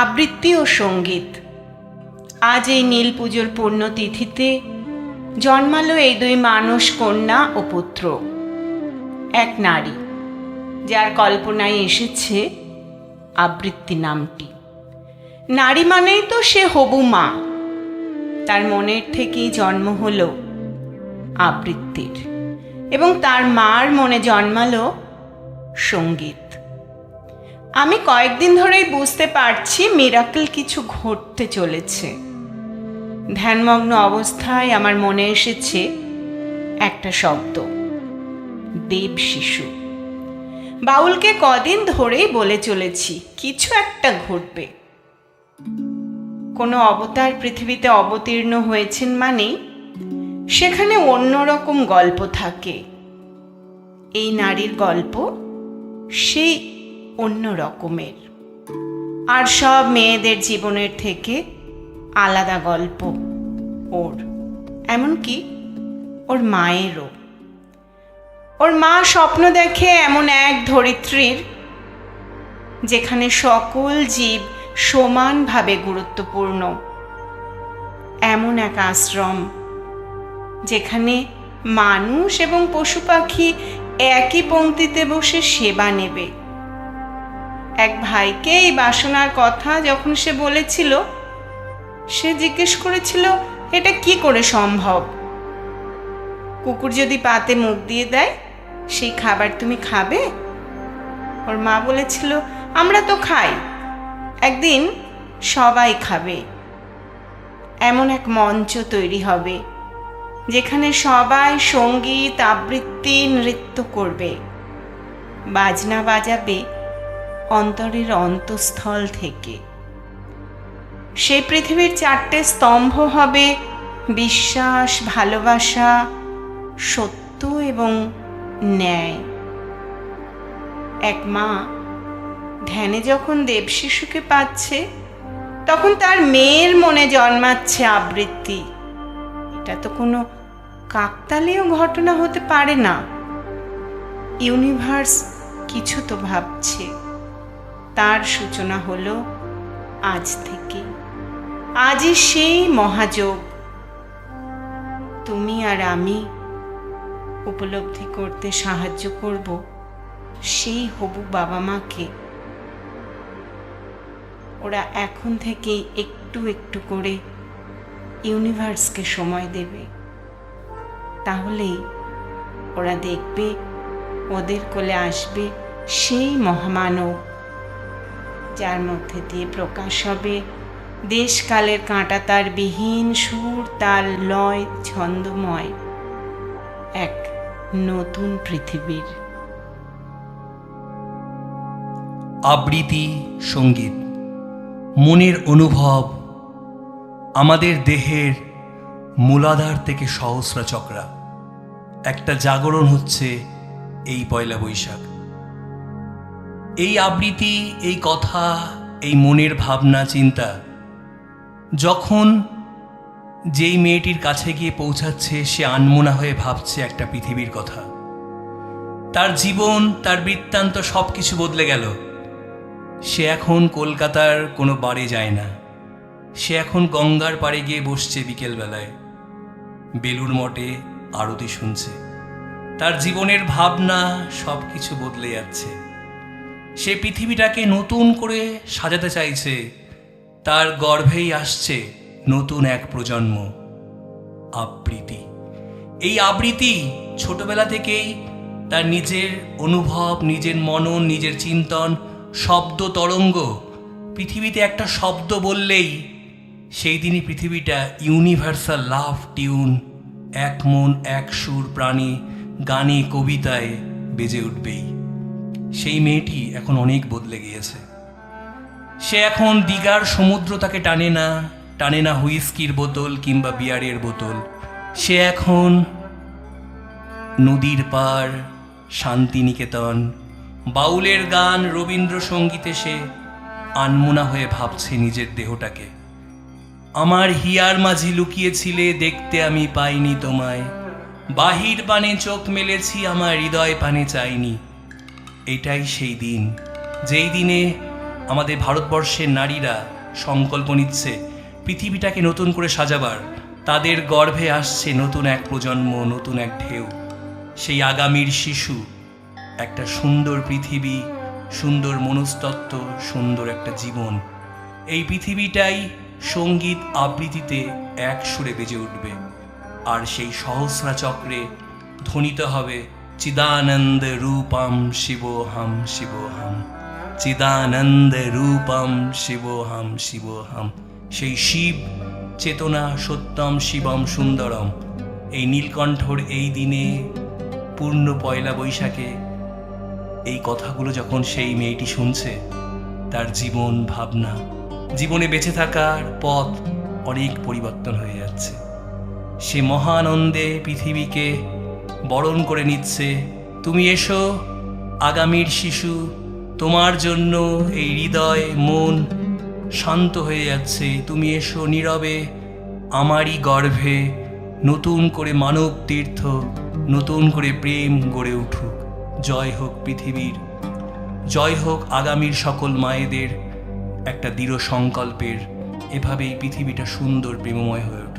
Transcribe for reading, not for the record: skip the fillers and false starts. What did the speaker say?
আবৃত্তি ও সঙ্গীত। আজ এই নীল পুজোর পুণ্যতিথিতে জন্মালো এই দুই মানস কন্যা ও পুত্র। এক নারী, যার কল্পনায় এসেছে আবৃত্তি নামটি। নারী মানেই তো সে হবু মা। তার মনের থেকেই জন্ম হলো আবৃত্তির, এবং তার মার মনে জন্মালো সঙ্গীত। আমি কয়েকদিন ধরেই বুঝতে পারছি মিরাকল কিছু ঘটতে চলেছে। ধ্যানমগ্ন অবস্থায় আমার মনে এসেছে একটা শব্দ, দেব শিশু। বাউলকে কদিন ধরেই বলে চলেছি কিছু একটা ঘটবে। কোনো অবতার পৃথিবীতে অবতীর্ণ হয়েছেন মানেই সেখানে অন্যরকম গল্প থাকে। এই নারীর গল্প সেই অন্য রকমের, আর সব মেয়েদের জীবনের থেকে আলাদা গল্প ওর, এমনকি ওর মায়েরও। ওর মা স্বপ্ন দেখে এমন এক ধরিত্রীর যেখানে সকল জীব সমানভাবে গুরুত্বপূর্ণ, এমন এক আশ্রম যেখানে মানুষ এবং পশু পাখি একই পংক্তিতে বসে সেবা নেবে। এক ভাইকে এই বাসনার কথা যখন সে বলেছিল, সে জিজ্ঞেস করেছিল এটা কি করে সম্ভব। কুকুর যদি পাতে মুখ দিয়ে দেয় সেই খাবার তুমি খাবে? ওর মা বলেছিল আমরা তো খাই, একদিন সবাই খাবে। এমন এক মঞ্চ তৈরি হবে যেখানে সবাই সঙ্গীত, আবৃত্তি, নৃত্য করবে, বাজনা বাজাবে অন্তরের অন্তঃস্থল থেকে। সেই পৃথিবীর 4টে স্তম্ভ হবে বিশ্বাস, ভালোবাসা, সত্য এবং ন্যায়। এক মা ধ্যানে যখন দেবশিশুকে পাচ্ছে, তখন তার মেয়ের মনে জন্মাচ্ছে আবৃত্তি। এটা তো কোনো কাকতালীয় ঘটনা হতে পারে না। ইউনিভার্স কিছু তো ভাবছে। তার সূচনা হলো আজ থেকে। আজই সেই মহাযোগ তুমি আর আমি উপলব্ধি করতে সাহায্য করব সেই হবু বাবা মাকে। ওরা এখন থেকেই একটু একটু করে ইউনিভার্সকে সময় দেবে। তাহলেই ওরা দেখবে ওদের কোলে আসবে সেই মহামানব, যার মধ্যে দিয়ে প্রকাশ হবে দেশকালের কাঁটাতার বিহীন, সুর তাল লয় ছন্দময় এক নতুন পৃথিবীর। আবৃত্তি, সঙ্গীত, মনের অনুভব, আমাদের দেহের মূলাধার থেকে সহস্র চক্রা একটা জাগরণ হচ্ছে এই পয়লা বৈশাখ। এই আবৃত্তি, এই কথা, এই মনের ভাবনা চিন্তা যখন যেই মেয়েটির কাছে গিয়ে পৌঁছাচ্ছে, সে আনমনা হয়ে ভাবছে একটা পৃথিবীর কথা। তার জীবন, তার বৃত্তান্ত সব কিছু বদলে গেল। সে এখন কলকাতার কোনো বারে যায় না। সে এখন গঙ্গার পাড়ে গিয়ে বসছে বিকেলবেলায়, বেলুড় মঠে আরতি শুনছে। তার জীবনের ভাবনা সব কিছু বদলে যাচ্ছে। সে পৃথিবীটাকে নতুন করে সাজাতে চাইছে। তার গর্ভেই আসছে নতুন এক প্রজন্ম, আবৃত্তি। এই আবৃত্তি ছোটবেলা থেকেই তার নিজের অনুভব, নিজের মনন, নিজের চিন্তন, শব্দ তরঙ্গ। পৃথিবীতে একটা শব্দ বললেই সেই দিনই পৃথিবীটা ইউনিভার্সাল লাভ টিউন, এক মন এক সুর প্রাণী, গানে কবিতায় বেজে উঠবেই। সেই মেয়েটি এখন অনেক বদলে গিয়েছে। সে এখন দীঘার সমুদ্র তাকে টানে না হুইস্কির বোতল কিংবা বিয়ারের বোতল। সে এখন নদীর পার, শান্তিনিকেতন, বাউলের গান, রবীন্দ্রসঙ্গীতে সে আনমনা হয়ে ভাবছে নিজের দেহটাকে। আমার হিয়ার মাঝি লুকিয়েছিলে, দেখতে আমি পাইনি তোমায়, বাহির পানে চোখ মেলেছি, আমার হৃদয় পানে চাইনি। এটাই সেই দিন যেই দিনে আমাদের ভারতবর্ষের নারীরা সংকল্প নিচ্ছে পৃথিবীটাকে নতুন করে সাজাবার। তাদের গর্ভে আসছে নতুন এক প্রজন্ম, নতুন এক ঢেউ। সেই আগামীর শিশু একটা সুন্দর পৃথিবী, সুন্দর মনস্তত্ত্ব, সুন্দর একটা জীবন। এই পৃথিবীটাই সঙ্গীত আবৃত্তিতে এক সুরে বেজে উঠবে। আর সেই সহস্রা চক্রে ধ্বনিত হবে চিদানন্দ রূপম শিবোহম শিবোহম, চিদানন্দ রূপম শিবোহম শিবোহম। সেই শিব চেতনা সত্যম শিবম সুন্দরম। এই নীলকণ্ঠর এই দিনে, পূর্ণ পয়লা বৈশাখে এই কথাগুলো যখন সেই মেয়েটি শুনছে, তার জীবন ভাবনা, জীবনে বেঁচে থাকার পথ অনেক পরিবর্তন হয়ে যাচ্ছে। সে মহানন্দে পৃথিবীকে বরণ করে নিচ্ছে। তুমি এসো আগামীর শিশু, তোমার জন্য এই হৃদয় মন শান্ত হয়ে যাচ্ছে। তুমি এসো নীরবে আমারই গর্ভে, নতুন করে মানব তীর্থ, নতুন করে প্রেম গড়ে উঠুক। জয় হোক পৃথিবীর, জয় হোক আগামীর সকল মায়েদের একটা দৃঢ় সংকল্পের। এভাবেই পৃথিবীটা সুন্দর প্রেমময় হয়ে ওঠে।